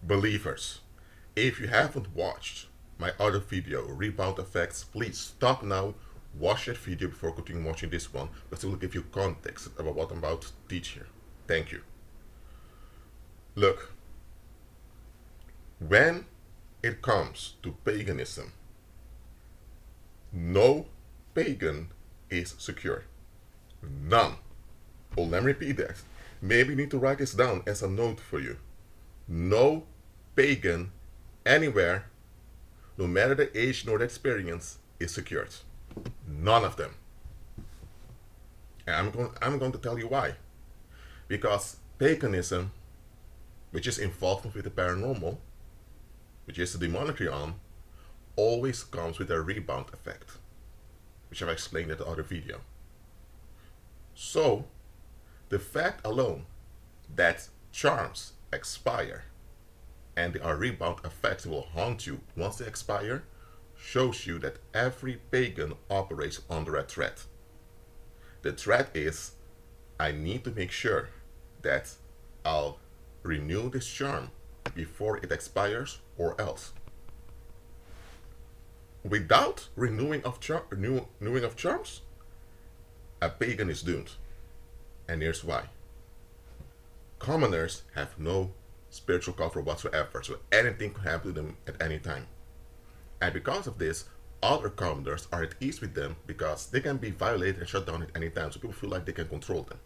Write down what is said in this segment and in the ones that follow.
Believers, if you haven't watched my other video, Rebound Effects, please stop now, watch that video before continuing watching this one, because it will give you context about what I'm about to teach here. Thank you. Look, when it comes to paganism, no pagan is secure. None. Oh, let me repeat that. Maybe you need to write this down as a note for you. No pagan anywhere, no matter the age nor the experience, is secured. None of them. And I'm going to tell you why. Because paganism, which is involved with the paranormal, which is the demonic realm, always comes with a rebound effect, which I've explained in the other video. So, the fact alone that charms expire and there are rebound effects that will haunt you once they expire shows you that every pagan operates under a threat. The threat is, I need to make sure that I'll renew this charm before it expires, or else. Without renewing of charms, a pagan is doomed. And here's why. Commoners have no spiritual cover whatsoever, so anything can happen to them at any time. And because of this, other commoners are at ease with them because they can be violated and shut down at any time, so people feel like they can control them.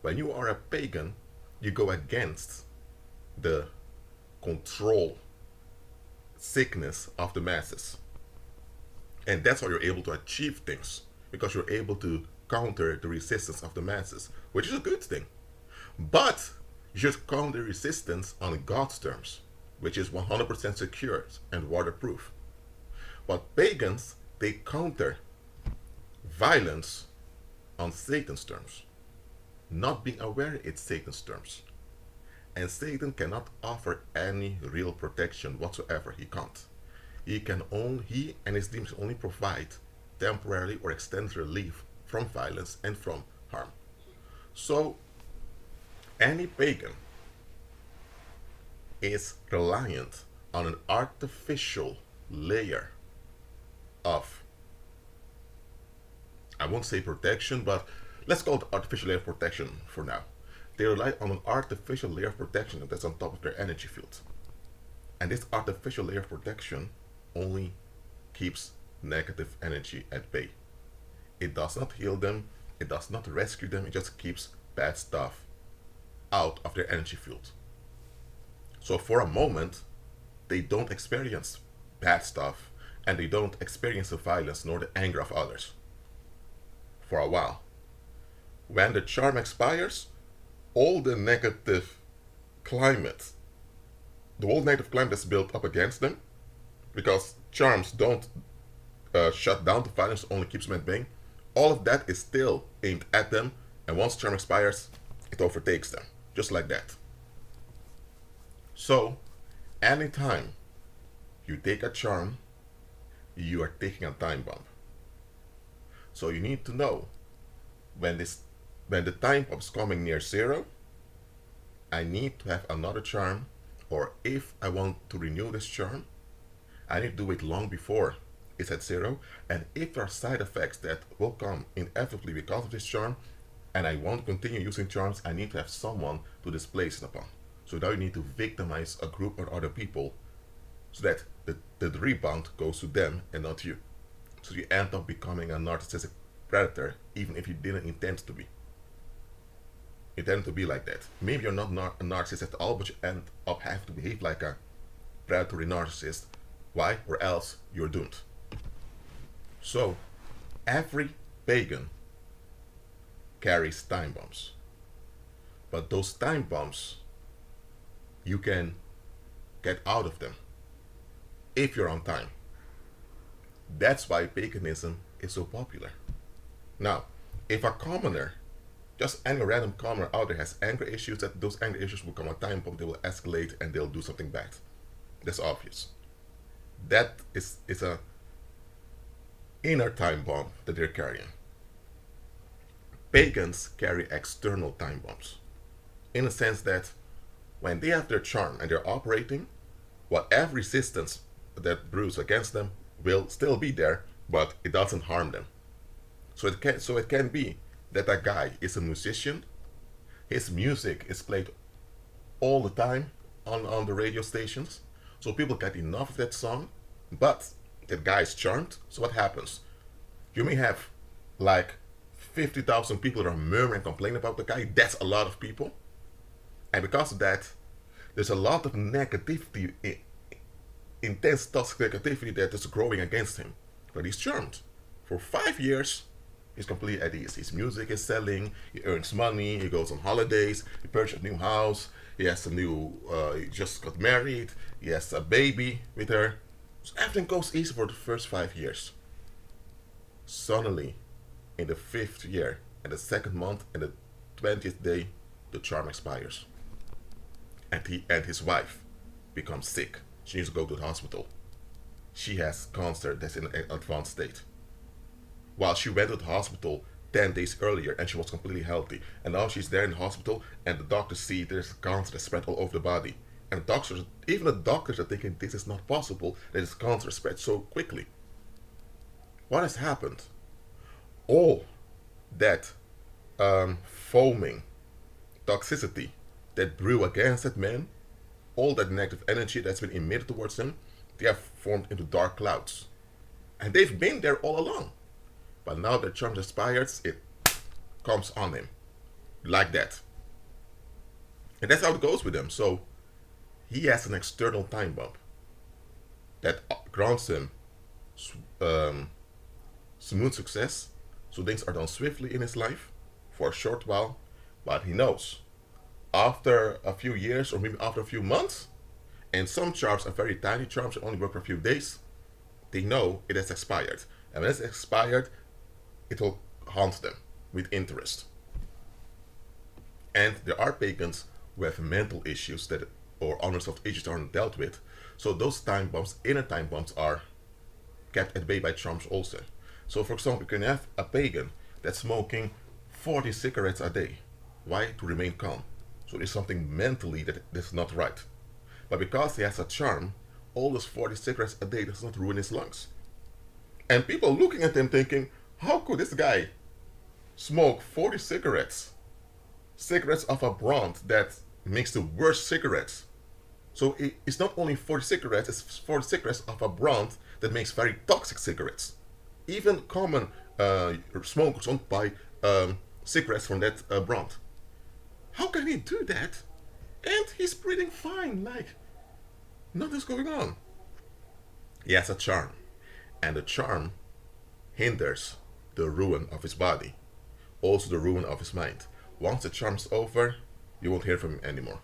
When you are a pagan, you go against the control sickness of the masses. And that's how you're able to achieve things, because you're able to counter the resistance of the masses, which is a good thing. But you should counter resistance on God's terms, which is 100% secure and waterproof. But pagans, they counter violence on Satan's terms, not being aware it's Satan's terms. And Satan cannot offer any real protection whatsoever. He can't. He and his demons only provide temporary or extended relief from violence and from harm. So any pagan is reliant on an artificial layer of, I won't say protection, but let's call it artificial layer of protection for now. They rely on an artificial layer of protection that's on top of their energy field. And this artificial layer of protection only keeps negative energy at bay. It does not heal them, it does not rescue them, it just keeps bad stuff out of their energy field. So for a moment, they don't experience bad stuff and they don't experience the violence nor the anger of others. For a while. When the charm expires, all the negative climate, the whole negative climate that's built up against them, because charms don't shut down the violence, only keeps them at bay, all of that is still aimed at them, and once charm expires, it overtakes them, just like that. So, anytime you take a charm, you are taking a time bomb. So you need to know when the time bomb is coming near zero, I need to have another charm, or if I want to renew this charm, I need to do it long before it's at zero. And if there are side effects that will come inevitably because of this charm, and I want to continue using charms, I need to have someone to displace it upon. So now you need to victimize a group or other people so that the rebound goes to them and not you. So you end up becoming a narcissistic predator even if you didn't intend to be. You tend to be like that. Maybe you're not a narcissist at all, but you end up having to behave like a predatory narcissist. Why? Or else you're doomed. So every pagan carries time bombs. But those time bombs, you can get out of them if you're on time. That's why paganism is so popular. Now, if a commoner, just any random commoner out there, has anger issues, that those anger issues will come a time bomb, they will escalate and they'll do something bad. That's obvious. That is a inner time bomb that they're carrying. Pagans carry external time bombs, in a sense that When they have their charm and they're operating, whatever resistance that brews against them will still be there, but it doesn't harm them. So it can be that a guy is a musician, his music is played all the time on the radio stations, so people get enough of that song, but that guy is charmed. So what happens? You may have like 50,000 people that are murmuring and complaining about the guy. That's a lot of people. And because of that, there's a lot of negativity, intense toxic negativity that is growing against him. But he's charmed. For 5 years, he's completely at ease. His music is selling, he earns money, he goes on holidays, he purchased a new house, he has he just got married, he has a baby with her. So everything goes easy for the first 5 years. Suddenly, in the 5th year, and the 2nd month, and the 20th day, the charm expires. And his wife becomes sick. She needs to go to the hospital. She has cancer that's in an advanced state. While she went to the hospital 10 days earlier and she was completely healthy. And now she's there in the hospital and the doctors see there's cancer that spread all over the body. And even the doctors are thinking this is not possible, that this cancer spread so quickly. What has happened? All that foaming toxicity that brew against that man, all that negative energy that's been emitted towards him, they have formed into dark clouds. And they've been there all along. But now that charm expires, it comes on him. Like that. And that's how it goes with him. So he has an external time bump that grants him smooth success. So things are done swiftly in his life for a short while. But he knows after a few years or maybe after a few months, and some charms are very tiny charms that only work for a few days, they know it has expired. And when it's expired, it will haunt them with interest. And there are pagans who have mental issues that or unresolved issues that aren't dealt with. So those time bombs, inner time bombs, are kept at bay by charms also. So for example, you can have a pagan that's smoking 40 cigarettes a day. Why? To remain calm. So there's something mentally that is not right. But because he has a charm, all those 40 cigarettes a day does not ruin his lungs. And people looking at him thinking, how could this guy smoke 40 cigarettes? Cigarettes of a brand that makes the worst cigarettes. So it's not only 40 cigarettes, it's 40 cigarettes of a brand that makes very toxic cigarettes. Even common smokers don't buy cigarettes from that brand. How can he do that? And he's breathing fine, like nothing's going on. He has a charm. And the charm hinders the ruin of his body, also the ruin of his mind. Once the charm's over, you won't hear from him anymore.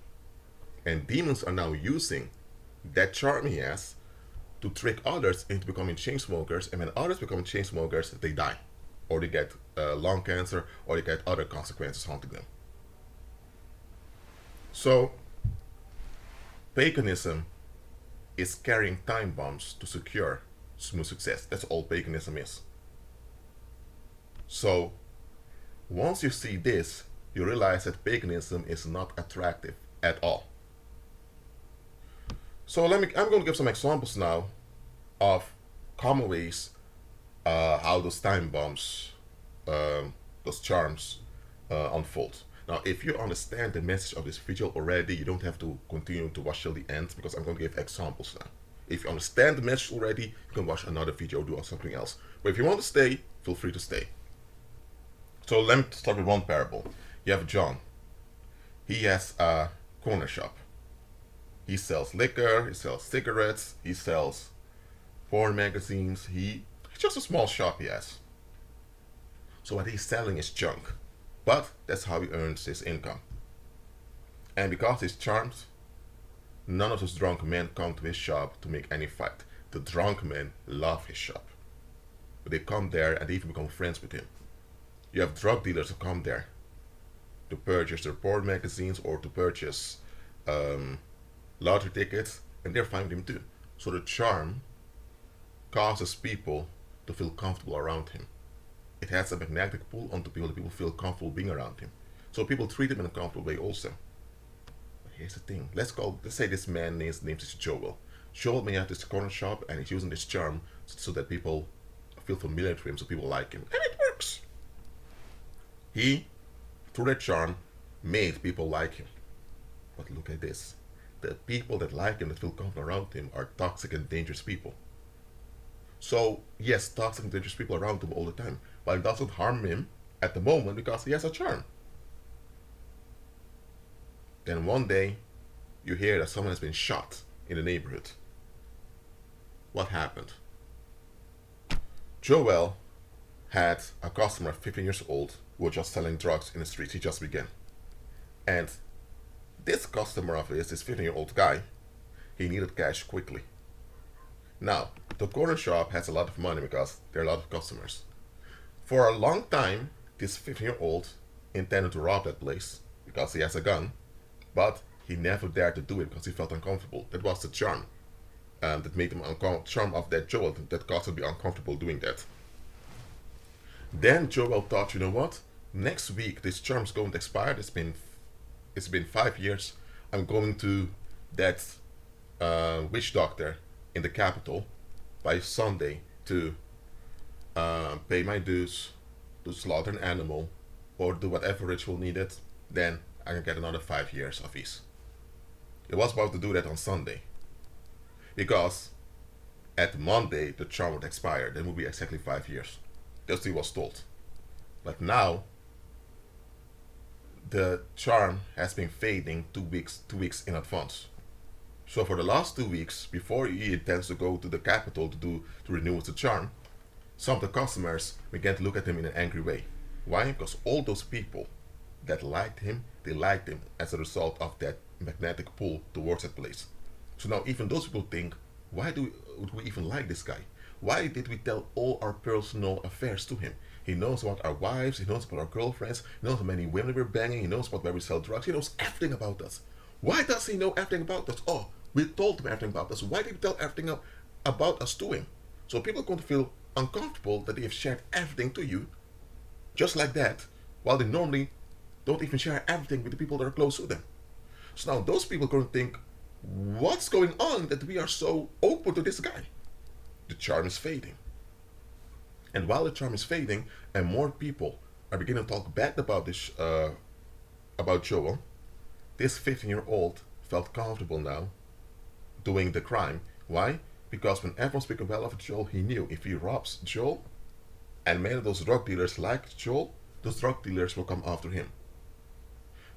And demons are now using that charm he has to trick others into becoming chain smokers, and when others become chain smokers, they die. Or they get lung cancer, or they get other consequences haunting them. So, paganism is carrying time bombs to secure smooth success. That's all paganism is. So, once you see this, you realize that paganism is not attractive at all. So I'm going to give some examples now of common ways how those time bombs, those charms unfold. Now, if you understand the message of this video already, you don't have to continue to watch till the end because I'm going to give examples now. If you understand the message already, you can watch another video or do something else. But if you want to stay, feel free to stay. So let me start with one parable. You have John. He has a corner shop. He sells liquor, he sells cigarettes, he sells porn magazines. It's just a small shop he has. So what he's selling is junk. But that's how he earns his income. And because he's charmed, none of those drunk men come to his shop to make any fight. The drunk men love his shop. But they come there and they even become friends with him. You have drug dealers who come there to purchase their porn magazines or to purchase lottery tickets, and they're fine with him too. So the charm causes people to feel comfortable around him. It has a magnetic pull onto people that people feel comfortable being around him. So people treat him in a comfortable way also. here's the thing. Let's say this man name is Joel. Joel may have this corner shop and he's using this charm so that people feel familiar to him, so people like him. And it works. He, through that charm, made people like him. But look at this. The people that like him, that feel comfortable around him, are toxic and dangerous people. So, yes, toxic and dangerous people around him all the time. But it doesn't harm him at the moment because he has a charm. Then one day, you hear that someone has been shot in the neighborhood. What happened? Joel had a customer 15 years old who was just selling drugs in the streets. He just began. And this customer of his, this 15-year-old guy, he needed cash quickly. Now, the corner shop has a lot of money because there are a lot of customers. For a long time, this 15-year-old intended to rob that place because he has a gun, but he never dared to do it because he felt uncomfortable. That was the charm that made him charm of that Joel that caused him to be uncomfortable doing that. Then Joel thought, you know what? Next week this charm's going to expire. It's been 5 years. I'm going to that witch doctor in the capital by Sunday to pay my dues, to slaughter an animal, or do whatever ritual needed. Then I can get another 5 years of ease. He was about to do that on Sunday, because at Monday the charm would expire. Then would be exactly 5 years. That's what he was told. But now the charm has been fading 2 weeks in advance. So for the last 2 weeks, before he intends to go to the capital to renew the charm, some of the customers began to look at him in an angry way. Why? Because all those people that liked him, they liked him as a result of that magnetic pull towards that place. So now even those people think, why would we even like this guy? Why did we tell all our personal affairs to him? He knows about our wives, he knows about our girlfriends, he knows how many women we're banging, he knows about where we sell drugs, he knows everything about us. Why does he know everything about us? Oh, we told him everything about us. Why did we tell everything about us to him? So people are going to feel uncomfortable that they have shared everything to you, just like that, while they normally don't even share everything with the people that are close to them. So now those people are going to think, what's going on that we are so open to this guy? The charm is fading. And while the charm is fading and more people are beginning to talk bad about this, about Joel, this 15-year-old felt comfortable now doing the crime. Why? Because when everyone speaking well of Joel, he knew if he robs Joel, and many of those drug dealers like Joel, those drug dealers will come after him.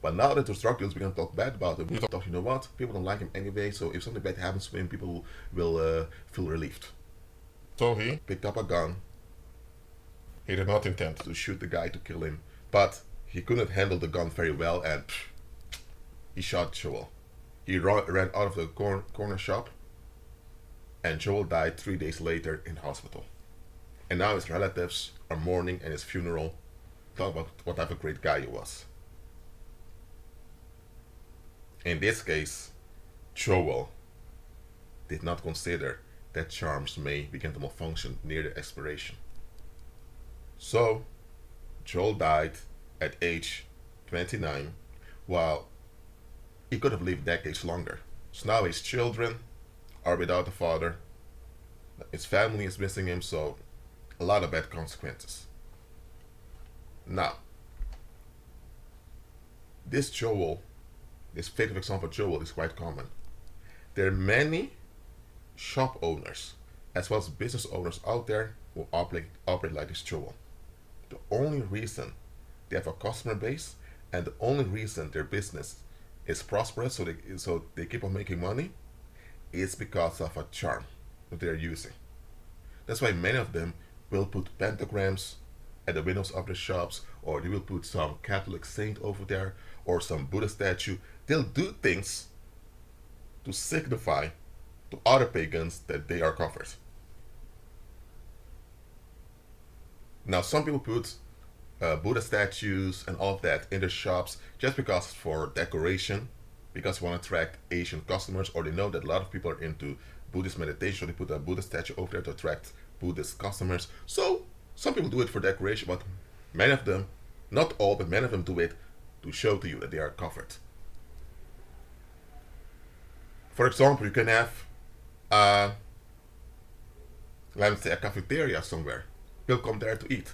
But now that those drug dealers began to talk bad about him, we thought, you know what? People don't like him anyway, so if something bad happens to him, people will feel relieved. So he picked up a gun. He did not intend to shoot the guy to kill him, but he couldn't handle the gun very well, and he shot Joel. He ran out of the corner shop, and Joel died 3 days later in the hospital. And now his relatives are mourning at his funeral, talking about what type of great guy he was. In this case, Joel did not consider that charms may begin to malfunction near the expiration. So, Joel died at age 29, while he could have lived decades longer. So now his children are without a father, his family is missing him, so a lot of bad consequences. Now, this fatal example of Joel is quite common. There are many shop owners as well as business owners out there who operate like this Joel. The only reason they have a customer base and the only reason their business is prosperous, so they keep on making money, is because of a charm that they're using. That's why many of them will put pentagrams at the windows of the shops, or they will put some Catholic saint over there, or some Buddha statue. They'll do things to signify to other pagans that they are covered. Now, some people put Buddha statues and all of that in their shops just because it's for decoration, because they want to attract Asian customers, or they know that a lot of people are into Buddhist meditation, so they put a Buddha statue over there to attract Buddhist customers. So some people do it for decoration, but many of them, not all, but many of them do it to show to you that they are covered. For example, you can have, uh, let's say, a cafeteria somewhere. You'll come there to eat.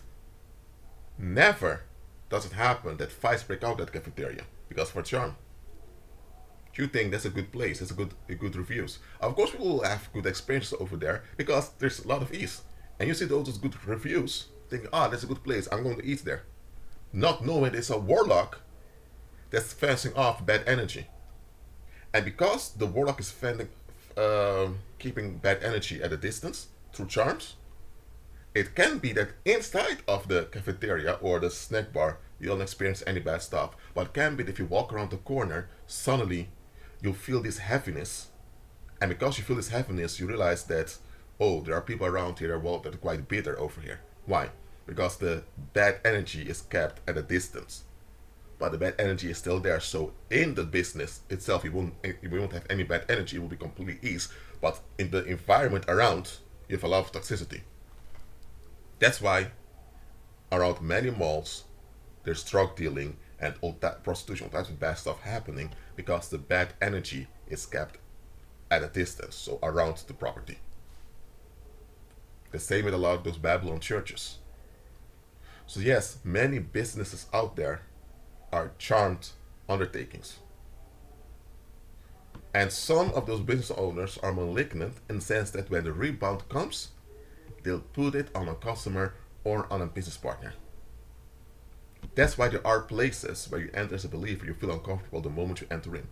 Never does it happen that fights break out at cafeteria because for charm. You think that's a good place, it's a good reviews. Of course, people will have good experiences over there because there's a lot of ease. And you see those good reviews, thinking, ah, that's a good place, I'm going to eat there. Not knowing it's a warlock that's fencing off bad energy. And because the warlock is keeping bad energy at a distance through charms, it can be that inside of the cafeteria or the snack bar, you don't experience any bad stuff. But it can be that if you walk around the corner, suddenly you'll feel this heaviness. And because you feel this heaviness, you realize that, oh, there are people around here that are quite bitter over here. Why? Because the bad energy is kept at a distance. But the bad energy is still there. So in the business itself, you won't have any bad energy. It will be completely ease. But in the environment around, you have a lot of toxicity. That's why around many malls, there's drug dealing and all that prostitution, all types of bad stuff happening because the bad energy is kept at a distance, so around the property. The same with a lot of those Babylon churches. So yes, many businesses out there are charmed undertakings. And some of those business owners are malignant in the sense that when the rebound comes, they'll put it on a customer or on a business partner. That's why there are places where you enter as a believer, you feel uncomfortable the moment you enter in.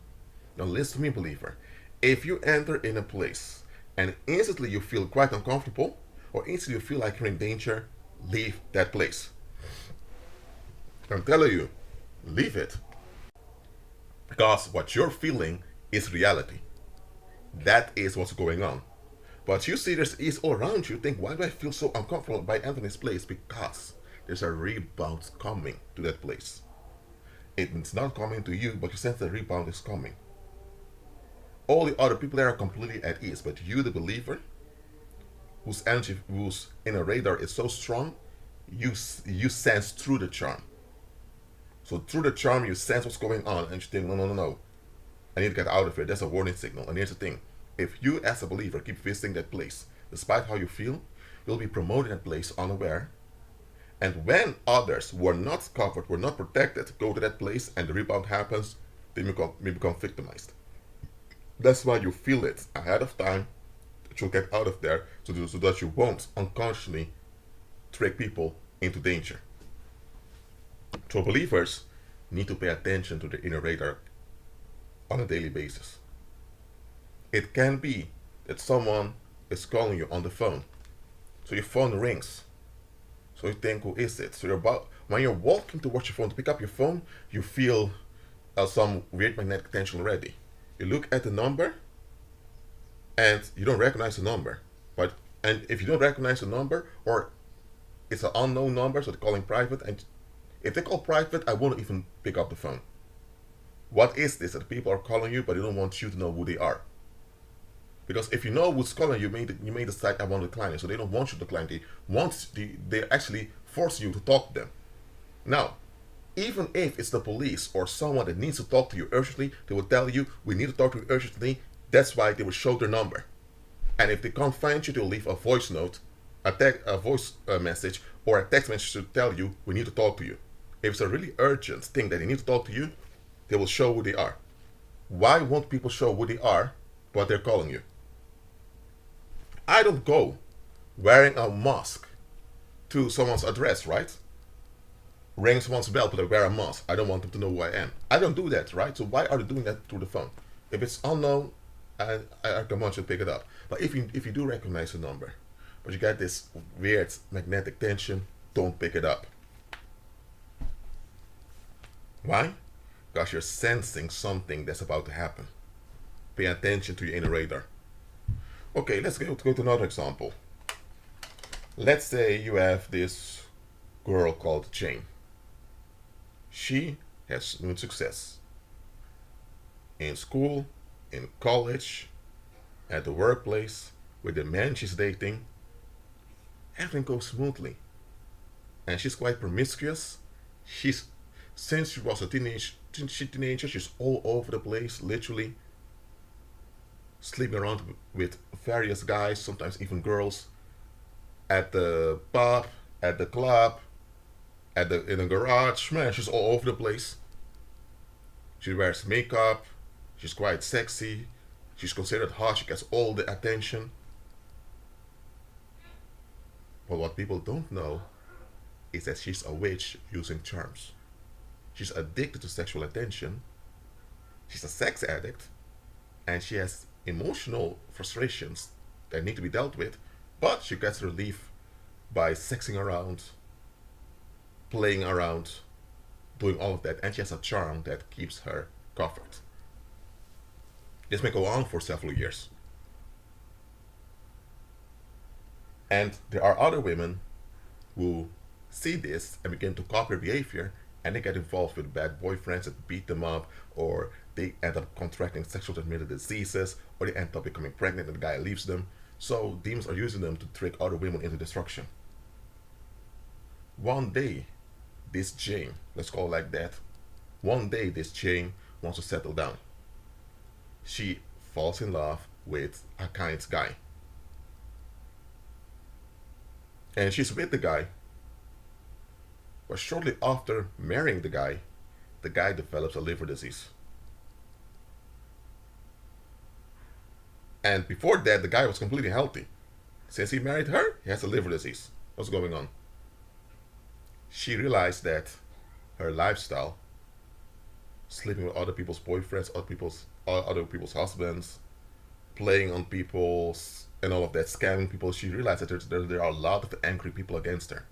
Now listen to me, believer. If you enter in a place and instantly you feel quite uncomfortable, or instantly you feel like you're in danger, leave that place. I'm telling you, leave it. Because what you're feeling is reality. That is what's going on. But you see there's ease all around you, think, why do I feel so uncomfortable by entering this place? Because there's a rebound coming to that place. It's not coming to you, but you sense the rebound is coming. All the other people there are completely at ease, but you, the believer, whose energy, whose inner radar is so strong, you sense through the charm. So through the charm, you sense what's going on, and you think, no, no, no, no. I need to get out of here. That's a warning signal. And here's the thing. If you, as a believer, keep visiting that place, despite how you feel, you'll be promoted that place unaware. And when others who are not covered, who are not protected, go to that place and the rebound happens, they may become victimized. That's why you feel it ahead of time, that you'll get out of there, so that you won't unconsciously trick people into danger. So believers need to pay attention to the inner radar on a daily basis. It can be that someone is calling you on the phone. So your phone rings. So you think, who is it? So when you're walking towards your phone to pick up your phone, you feel some weird magnetic tension already. You look at the number and you don't recognize the number. And if you don't recognize the number, or it's an unknown number, so they're calling private, and if they call private, I won't even pick up the phone. What is this? That people are calling you, but they don't want you to know who they are. Because if you know who's calling you, you may decide, I want to decline it. So they don't want you to decline. They're actually forcing you to talk to them. Now, even if it's the police or someone that needs to talk to you urgently, they will tell you, we need to talk to you urgently. That's why they will show their number. And if they can't find you, they'll leave a voice note, a voice message, or a text message to tell you, we need to talk to you. If it's a really urgent thing that they need to talk to you, they will show who they are. Why won't people show who they are, but they're calling you? I don't go wearing a mask to someone's address, right? Ring someone's bell, but I wear a mask. I don't want them to know who I am. I don't do that, right? So why are they doing that through the phone? If it's unknown, I can want you to pick it up. But if you do recognize the number, but you get this weird magnetic tension, don't pick it up. Why? Because you're sensing something that's about to happen. Pay attention to your inner radar. Okay, let's go to another example. Let's say you have this girl called Jane. She has good success in school, in college, at the workplace, with the man she's dating. Everything goes smoothly. And she's quite promiscuous. Since she was a teenager, she's all over the place, literally. sleeping around with various guys, sometimes even girls, at the pub, at the club, in the garage. Man, she's all over the place. She wears makeup. She's quite sexy. She's considered hot. She gets all the attention. But what people don't know is that she's a witch using charms. She's addicted to sexual attention. She's a sex addict. And she has emotional frustrations that need to be dealt with. But she gets relief by sexing around, playing around, doing all of that. And she has a charm that keeps her covered. This may go on for several years. And there are other women who see this and begin to copy her behavior, and they get involved with bad boyfriends that beat them up, or they end up contracting sexually transmitted diseases, or they end up becoming pregnant and the guy leaves them. So demons are using them to trick other women into destruction. One day, this Jane, let's call it like that, one day this Jane wants to settle down. She falls in love with a kind guy. And she's with the guy. But shortly after marrying the guy develops a liver disease. And before that, the guy was completely healthy. Since he married her, he has a liver disease. What's going on? She realized that her lifestyle, sleeping with other people's boyfriends, other people's husbands, playing on people's and all of that, scamming people, she realized that there are a lot of angry people against her.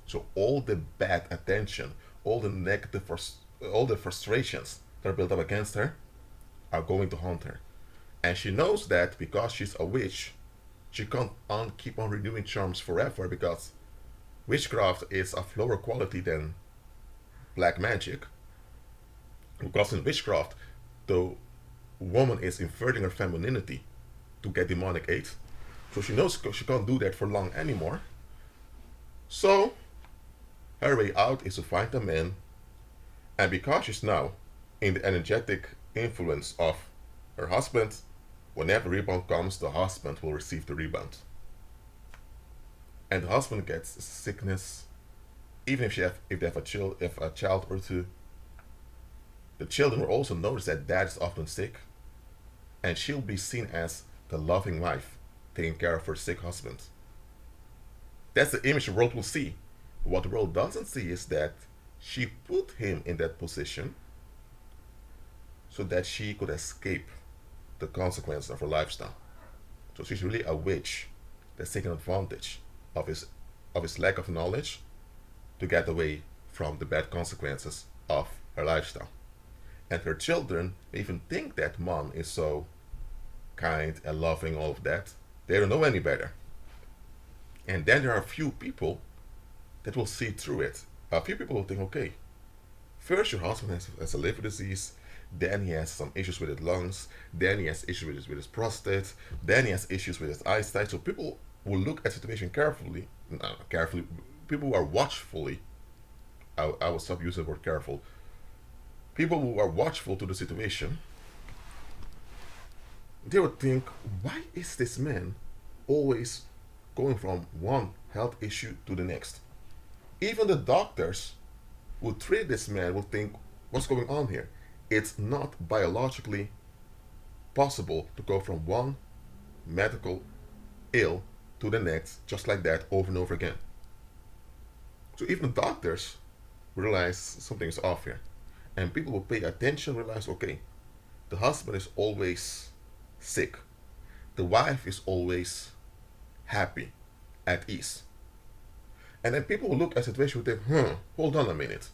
So all the bad attention, all the negative, all the frustrations that are built up against her are going to haunt her. And she knows that because she's a witch, she can't keep on renewing charms forever, because witchcraft is of lower quality than black magic. Because in witchcraft, the woman is inverting her femininity to get demonic aid. So she knows she can't do that for long anymore. So her way out is to find a man, and because she's now in the energetic influence of her husband, whenever rebound comes, the husband will receive the rebound. And the husband gets sickness, even if they have a child or two. The children will also notice that dad is often sick, and she'll be seen as the loving wife taking care of her sick husband. That's the image the world will see. What the world doesn't see is that she put him in that position so that she could escape the consequences of her lifestyle. So she's really a witch that's taking advantage of his lack of knowledge to get away from the bad consequences of her lifestyle. And her children even think that mom is so kind and loving, all of that. They don't know any better. And then there are a few people that will see through it. A few people will think, okay, first your husband has a liver disease, then he has some issues with his lungs, then he has issues with his prostate, then he has issues with his eyesight. So people will look at the situation carefully. People who are watchfully, I will stop using the word careful. People who are watchful to the situation, they would think, why is this man always going from one health issue to the next? Even the doctors who treat this man will think, what's going on here? It's not biologically possible to go from one medical ill to the next just like that over and over again. So even the doctors realize something is off here. And people will pay attention, realize, okay, the husband is always sick. The wife is always happy, at ease. And then people will look at the situation and think, hold on a minute.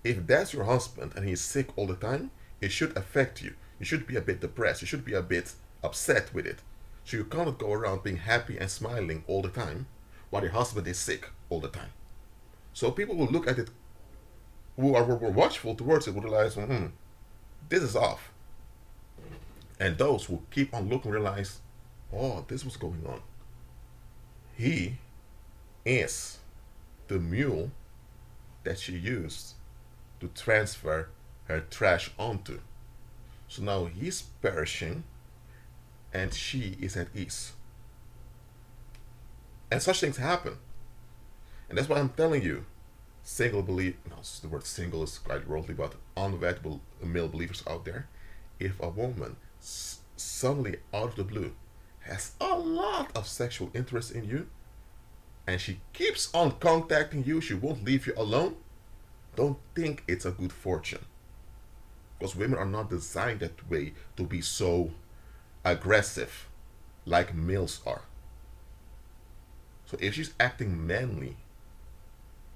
If that's your husband and he's sick all the time, it should affect you. You should be a bit depressed. You should be a bit upset with it. So you cannot go around being happy and smiling all the time while your husband is sick all the time. So people will look at it who are watchful towards it will realize, this is off. And those who keep on looking realize, oh, this was going on. He is the mule that she used to transfer her trash onto. So now he's perishing and she is at ease. And such things happen. And that's why I'm telling you, single believe no, the word single is quite worldly, but unwed male believers out there, if a woman suddenly out of the blue has a lot of sexual interest in you, and she keeps on contacting you, she won't leave you alone, don't think it's a good fortune. Because women are not designed that way to be so aggressive like males are. So if she's acting manly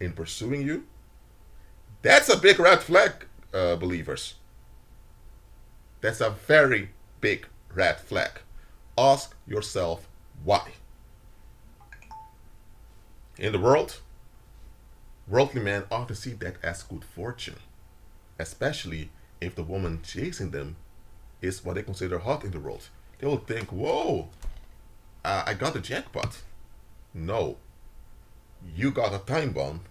in pursuing you, that's a big red flag, believers. That's a very big red flag. Ask yourself why. In the world, worldly men often see that as good fortune, especially if the woman chasing them is what they consider hot in the world. They will think, whoa, I got the jackpot. No, you got a time bomb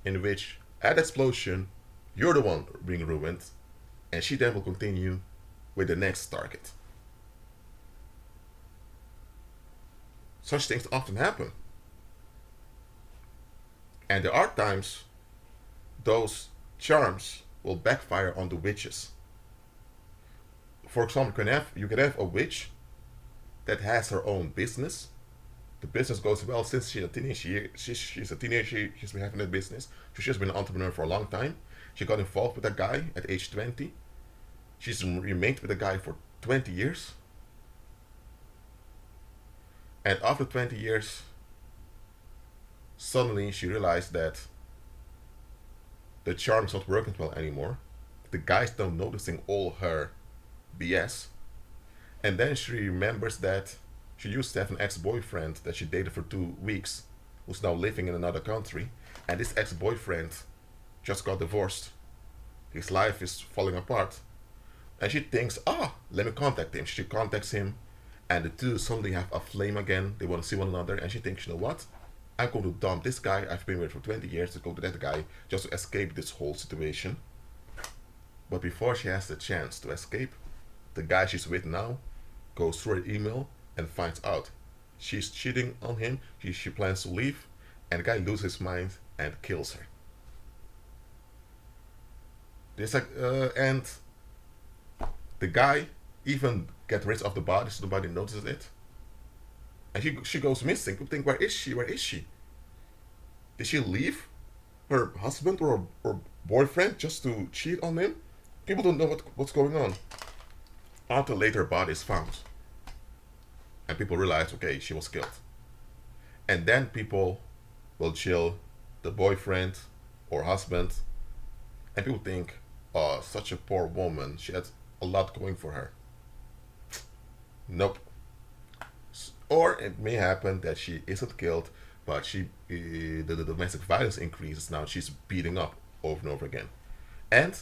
in which at explosion you're the one being ruined, and she then will continue with the next target. Such things often happen. And there are times those charms will backfire on the witches. For example, you can have a witch that has her own business. The business goes well since she's a teenager. She's a teenager. She's been having that business. She's been an entrepreneur for a long time. She got involved with a guy at age 20. She's remained with a guy for 20 years. And after 20 years, suddenly she realized that the charm's not working well anymore. The guy's not noticing all her BS. And then she remembers that she used to have an ex-boyfriend that she dated for 2 weeks, who's now living in another country. And this ex-boyfriend just got divorced. His life is falling apart. And she thinks, let me contact him. She contacts him, and the two suddenly have a flame again. They want to see one another, and she thinks, you know what? I'm going to dump this guy I've been with for 20 years to go to that guy just to escape this whole situation. But before she has the chance to escape, the guy she's with now goes through her email and finds out she's cheating on him. She plans to leave, and the guy loses his mind and kills her. And the guy even gets rid of the body so nobody notices it. And she goes missing. You think, where is she? Where is she? Did she leave her husband or boyfriend just to cheat on him? People don't know what's going on. Until later, her body is found. And people realize, okay, she was killed. And then people will chill the boyfriend or husband. And people think, oh, such a poor woman. She had a lot going for her. Nope. Or it may happen that she isn't killed, but the domestic violence increases. Now she's beating up over and over again. And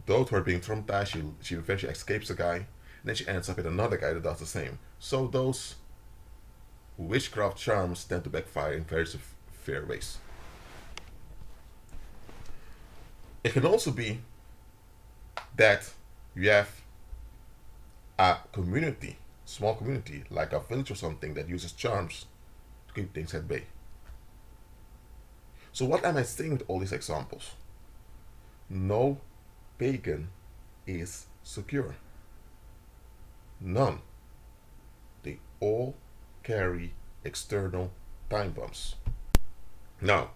those who are being traumatized, she eventually escapes the guy, and then she ends up with another guy that does the same. So those witchcraft charms tend to backfire in very severe ways. It can also be that you have a community, small community, like a village or something, that uses charms to keep things at bay. So what am I saying with all these examples? No pagan is secure. None. They all carry external time bombs. Now,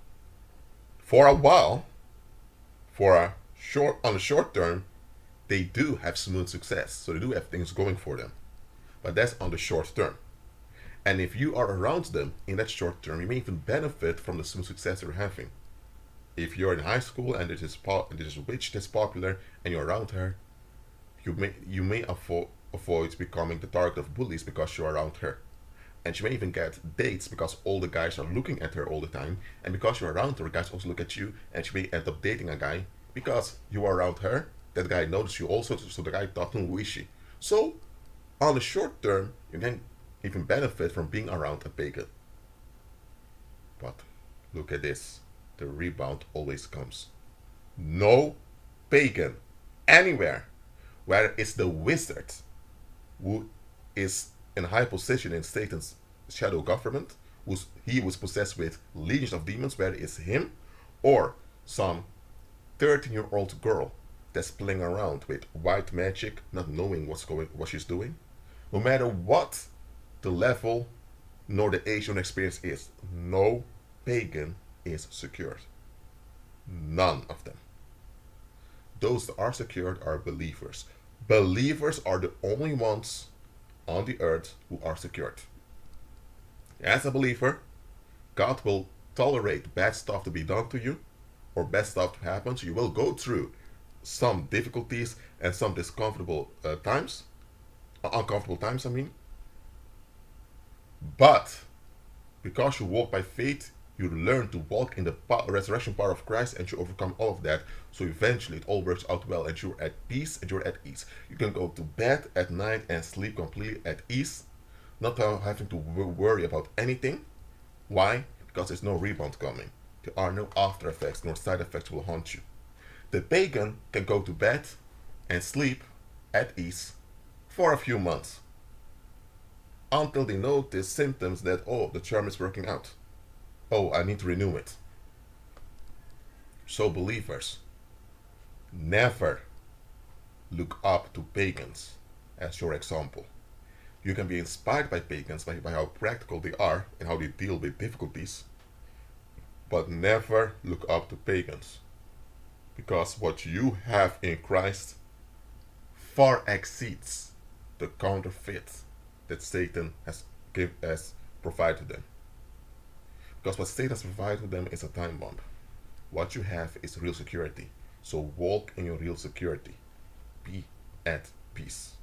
for a while, on the short term, they do have smooth success. So they do have things going for them. But that's on the short term. And if you are around them in that short term, you may even benefit from the smooth success they're having. If you're in high school and there's a witch that's popular and you're around her, you may avoid becoming the target of bullies because you're around her. And she may even get dates because all the guys are looking at her all the time. And because you're around her, guys also look at you, and she may end up dating a guy because you are around her. That guy noticed you also, so the guy thought, who is she? So, on the short term, you can even benefit from being around a pagan. But look at this. The rebound always comes. No pagan anywhere where it's the wizard who is in a high position in Satan's shadow government, he was possessed with legions of demons, whether it's him or some 13-year-old girl that's playing around with white magic, not knowing what she's doing. No matter what the level nor the age or experience is, no pagan is secured. None of them. Those that are secured are believers. Believers are the only ones on the earth who are secured. As a believer, God will tolerate bad stuff to be done to you or bad stuff to happen. So you will go through some difficulties and some uncomfortable times, I mean. But because you walk by faith, you learn to walk in the resurrection power of Christ and you overcome all of that. So eventually it all works out well and you're at peace and you're at ease. You can go to bed at night and sleep completely at ease, not having to worry about anything. Why? Because there's no rebound coming. There are no after effects nor side effects will haunt you. The pagan can go to bed and sleep at ease for a few months until they notice symptoms that, oh, the charm is working out. Oh, I need to renew it. So believers, never look up to pagans as your example. You can be inspired by pagans by how practical they are and how they deal with difficulties, but never look up to pagans, because what you have in Christ far exceeds the counterfeit that Satan has provided them. Because what Satan has provided them is a time bomb. What you have is real security. So walk in your real security. Be at peace.